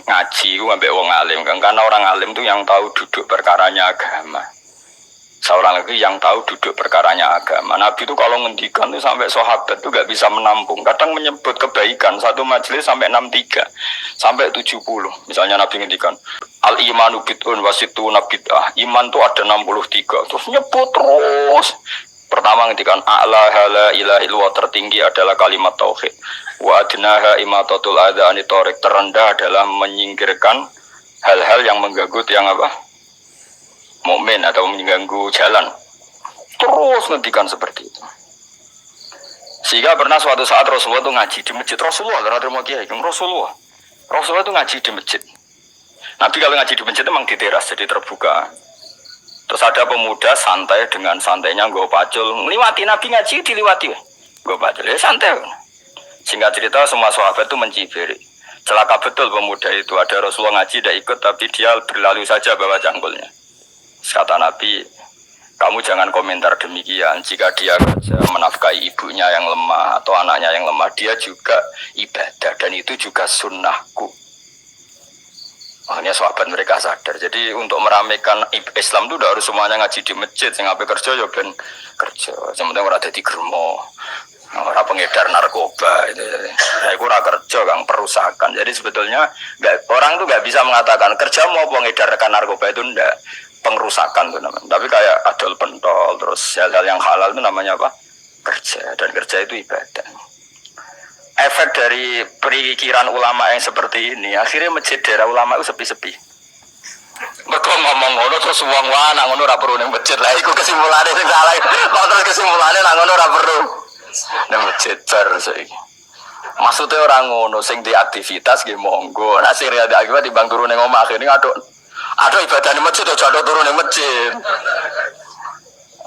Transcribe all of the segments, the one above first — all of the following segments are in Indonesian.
ngaji ku ambek wong alim kan, karena orang alim tuh yang tahu duduk perkaranya agama. Seorang lagi yang tahu duduk perkaranya agama. Nabi itu kalau ngendikan tuh sampai sahabat tuh gak bisa menampung. Kadang menyebut kebaikan satu majelis sampai 63 sampai 70. Misalnya Nabi ngendikan al imanu bid'un wasituna bid'ah. Iman tuh ada 63. Terus nyebut terus. Pertama ngendikan a'la la ilaha illallah, tertinggi adalah kalimat tauhid. Wa adnaha imatatul adza anitorik, terendah adalah menyingkirkan hal-hal yang mengganggu yang apa? Mukmin atau mengganggu jalan. Terus ngendikan seperti itu. Sehingga pernah suatu saat Rasulullah itu ngaji di masjid. Rasulullah itu ngaji di masjid. Nabi kalau ngaji di masjid itu memang di teras, jadi terbuka. Terus ada pemuda santai dengan santainya nggo pacul, ngliwati Nabi ngaji diliwati. Nggo pacul ya santai. Singkat cerita semua sahabat itu mencibiri. Celaka betul pemuda itu, ada Rasulullah ngaji tidak ikut tapi dia berlalu saja bawa cangkulnya. Kata Nabi, kamu jangan komentar demikian. Jika dia kerja menafkahi ibunya yang lemah atau anaknya yang lemah, dia juga ibadah dan itu juga sunnahku. Makanya sahabat mereka sadar. Jadi untuk meramaikan Islam itu tidak harus semuanya ngaji di masjid. Yang ngapain kerja ya ben kerja. Sementara orang ada di germo, orang pengedar narkoba itu. Saya kurang kerja, kang perusakan. Jadi sebetulnya orang tuh nggak bisa mengatakan kerja mau mengedarkan narkoba itu enggak. Pengerusakan itu namanya. Tapi kayak adol pentol terus hal-hal yang halal itu namanya apa? Kerja, dan kerja itu ibadah. Efek dari perikiran ulama yang seperti ini, akhirnya masjid daerah ulama itu sepi-sepi. Mereka ngomong ngono terus wong wana ngono ora perlu ning masjid. Lah iku kesimpulane sing salah. Kok terus kesimpulane lah ngono ora perlu ning masjid bar saiki. Maksudnya orang ngono sing di aktivitas nggih monggo. Nek sing ada akibat timbang turu ning omah akhirnya ada ibadah di masjid, ada turun di masjid.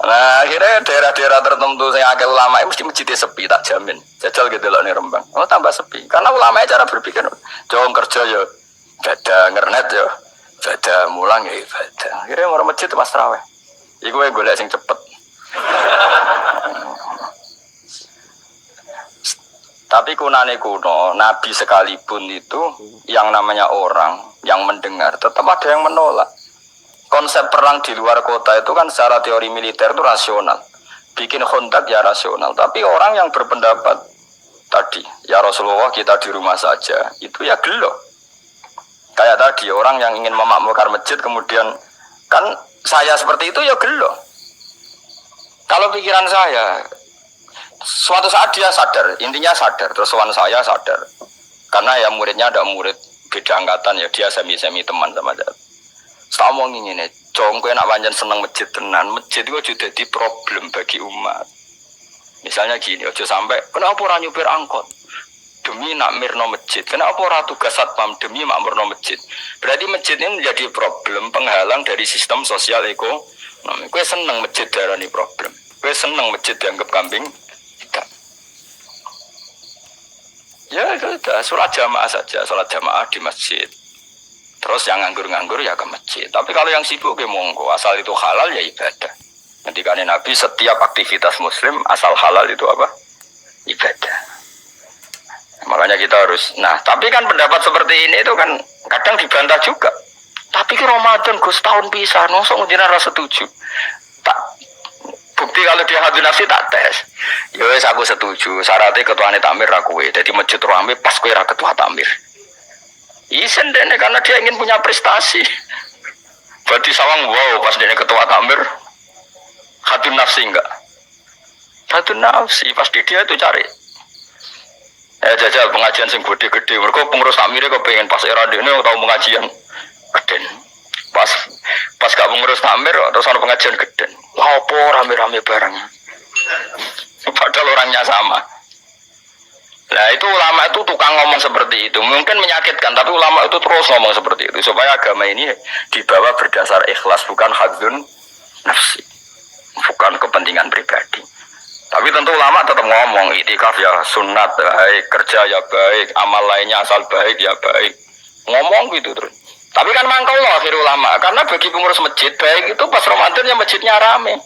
Nah akhirnya daerah-daerah tertentu yang agak ulama mesti masjidnya sepi, tak jamin. Jajal gitu loh nih Rembang. Oh tambah sepi, karena ulama cara berpikir, jauh kerja ya, ibadah ngernet ya, ibadah mulang ya ibadah. Akhirnya orang masjid itu pas terawih. Iku yang golek sing cepet. Tapi kunane kuno, Nabi sekalipun itu yang namanya orang yang mendengar tetap ada yang menolak. Konsep perang di luar kota itu kan secara teori militer itu rasional. Bikin kontak ya rasional. Tapi orang yang berpendapat tadi, ya Rasulullah kita di rumah saja, itu ya gelo. Kayak tadi orang yang ingin memakmurkan masjid kemudian kan saya seperti itu ya gelo. Kalau pikiran saya suatu saat dia sadar, intinya sadar, terus kawan saya sadar. Karena ya muridnya ada murid beda angkatan ya, dia semi-semi teman sama dia. Saya ngomong ini, cong kowe nak pancen seneng masjid tenan, masjid itu juga jadi problem bagi umat. Misalnya gini, aja sampai kenapa orang nyupir angkot demi nak mirno masjid, kenapa orang tugas satpam demi makmurno masjid. Berarti masjid ini menjadi problem penghalang dari sistem sosial ekonomi. Kowe seneng masjid darani problem, kowe seneng masjid dianggap kambing. Ya sudah, sholat jamaah saja, sholat jamaah di masjid. Terus yang nganggur-nganggur ya ke masjid. Tapi kalau yang sibuk ya monggo, asal itu halal ya ibadah. Ketika Nabi setiap aktivitas muslim asal halal itu apa? Ibadah. Makanya kita harus, nah tapi kan pendapat seperti ini itu kan kadang dibantah juga. Tapi ke Ramadan Gus tahun pisah, nosok ngejinan rasa setuju. Tak bukti kalau dia hadis nafsi tak tes. Ya wes aku setuju. Syaratnya ketuane takmir ra kowe. Dadi masjid rame pas kowe ra ketua takmir. Isen dene karena dia ingin punya prestasi. Berarti sawang wow pas dene ketua takmir hadis nafsi enggak. Hadis nafsi pasti dia itu cari. Jajal pengajian sing gede-gede. Mergo pengurus takmire kok pengen pas era dene tau pengajian gede. Pas gak pengurus takmir terus ana pengajian gede. Lah opo rame-rame bareng. Padahal orangnya sama. Nah itu ulama itu tukang ngomong seperti itu. Mungkin menyakitkan, tapi ulama itu terus ngomong seperti itu supaya agama ini dibawa berdasar ikhlas, bukan hadzun nafsi, bukan kepentingan pribadi. Tapi tentu ulama tetap ngomong itikaf ya sunat baik, kerja ya baik, amal lainnya asal baik ya baik. Ngomong gitu terus. Tapi kan mangkal loh akhir ulama, karena bagi pengurus masjid baik itu pas Ramadan yang masjidnya rame.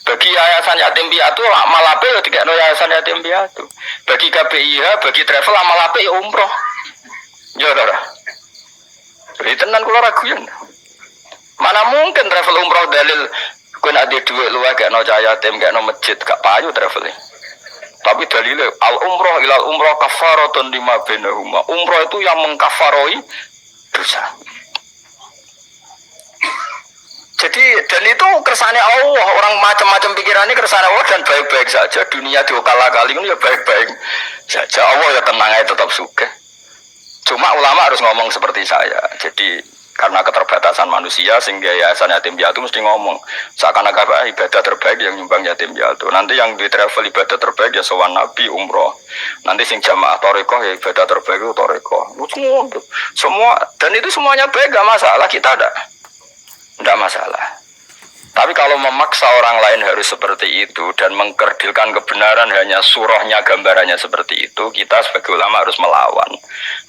Bagi yayasan yatim piatu amal ape ya tidak ada yayasan yatim piatu. Bagi KPIH, bagi travel amal ape ya umroh. Ya udah. Bali tenan kula raguyan. Mana mungkin travel umroh dalil kowe nek ada dhuwit luwih gak ono cah yatim, gak ono masjid, gak payu travel. Tapi dalilnya al umroh ilal umroh kafaratun lima bainahuma. Umroh itu yang mengkafaroi dosa. Jadi dan itu kersane Allah, orang macam-macam pikirannya kersane Allah dan baik-baik saja. Dunia diokal-akali ini ya baik-baik saja. Allah ya tenang aja tetap suka. Cuma ulama harus ngomong seperti saya. Jadi karena keterbatasan manusia sehingga yayasan yatim piatu mesti ngomong seakan-akan ibadah terbaik yang nyumbang yatim piatu. Nanti yang di travel ibadah terbaik ya sowan nabi umroh. Nanti sing jamaah toriko ya ibadah terbaik itu toriko. Semua dan itu semuanya baik, gak masalah, kita ada. Tidak masalah. Tapi kalau memaksa orang lain harus seperti itu dan mengkerdilkan kebenaran hanya surahnya, gambarannya seperti itu, kita sebagai ulama harus melawan.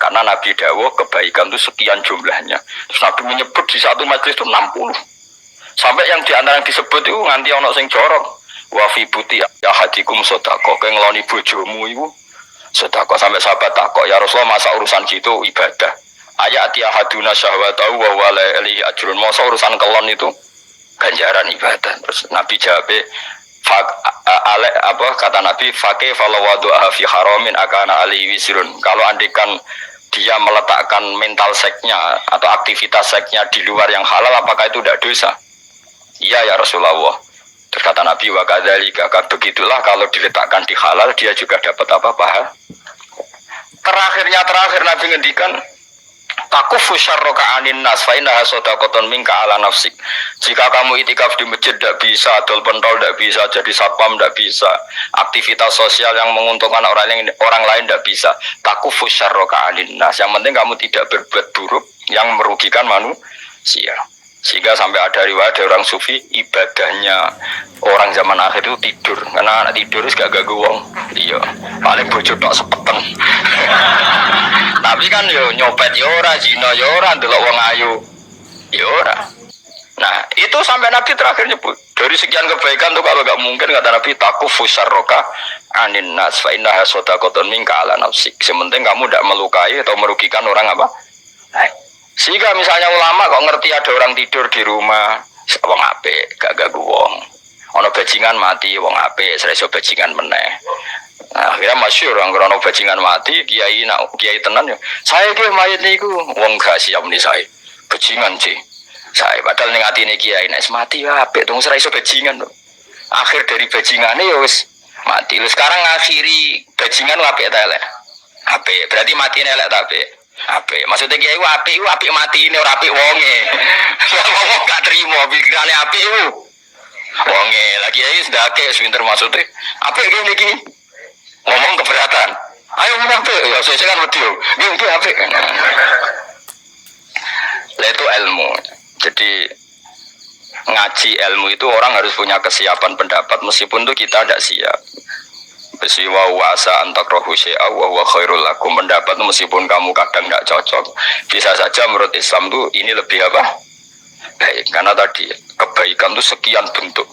Karena Nabi dawuh kebaikan itu sekian jumlahnya. Terus Nabi menyebut di satu majelis itu 60. Sampai yang diantara yang disebut itu nganti ono sing jorok. Wa fi buti ahadikum sedekah, kowe ngeloni bojomu iku sedekah. Sampai sahabat takok, ya Rasulullah masa urusan gitu ibadah. Ayati ahaduna syahwatahu wa wala alihi ajrun. Masa urusan kelon itu ganjaran ibadah. Terus Nabi jawab kata Nabi fakih falawadu'aha fi haramin akana alihi wisrun. Kalau andikan dia meletakkan mental seksnya atau aktivitas seksnya di luar yang halal, apakah itu tidak dosa? Iya ya Rasulullah. Terus kata Nabi wa kadzalika, begitulah kalau diletakkan di halal dia juga dapat apa pahala. Terakhir Nabi ngendikan takufu syarroka anin nas fa innaha shadaqatun minka ala nafsik. Jika kamu itikaf di masjid tidak bisa, adol pentol tidak bisa, jadi satpam tidak bisa, aktivitas sosial yang menguntungkan orang lain tidak bisa. Takufu syarroka anin nas. Yang penting kamu tidak berbuat buruk yang merugikan manusia. Sehingga sampai ada riwayat dari orang sufi, ibadahnya orang zaman akhir itu tidur. Karena anak tidur gak ganggu wong. Iya, paling bojo tok sepeten. Tapi kan yo nyopet yo ora, zina yo ora, ndelok wong ayu yo ora. Nah, itu sampai Nabi terakhir nyebut. Dari sekian kebaikan tuh kalau gak mungkin kata Nabi takufu syarroka anin nas fa innaha shadaqatun minka ala nafsik. Sementing kamu tidak melukai atau merugikan orang apa? Sehingga misalnya ulama kok ngerti ada orang tidur di rumah, wong apik, gak ganggu wong. Ono bajingan mati, wong apik, sereso bajingan meneh. Nah, akhirnya masyhur orang krono bajingan mati, kiai tenan yo. Saya ki mayit niku, wong gak siap nih saya. Bajingan sih. Saya padahal ning atine kiai nek mati ya apik, dong sereso bajingan lho. Akhir dari bajingane yo wis mati. Lho sekarang ngakhiri bajingan apik ta elek? Apik, berarti matine elek ta apik? Apik. Maksudnya kiai apik mati ini ora apik wonge. Wong gak trimo pikirane apik iku. Wonge lagi kiai sedake pinter maksudnya. Apik ngene iki. Ngomong keberatan. Ayo ngomong apik. Ya saya kan wedi yo. Nggih apik. Lah itu ilmu. Jadi ngaji ilmu itu orang harus punya kesiapan pendapat meskipun itu kita tidak siap. Besiwa wasa antak rohu syai'a wa huwa khairul lakum. Pendapat meskipun kamu kadang tidak cocok, bisa saja menurut Islam itu ini lebih apa? Baik, karena tadi kebaikan itu sekian bentuk.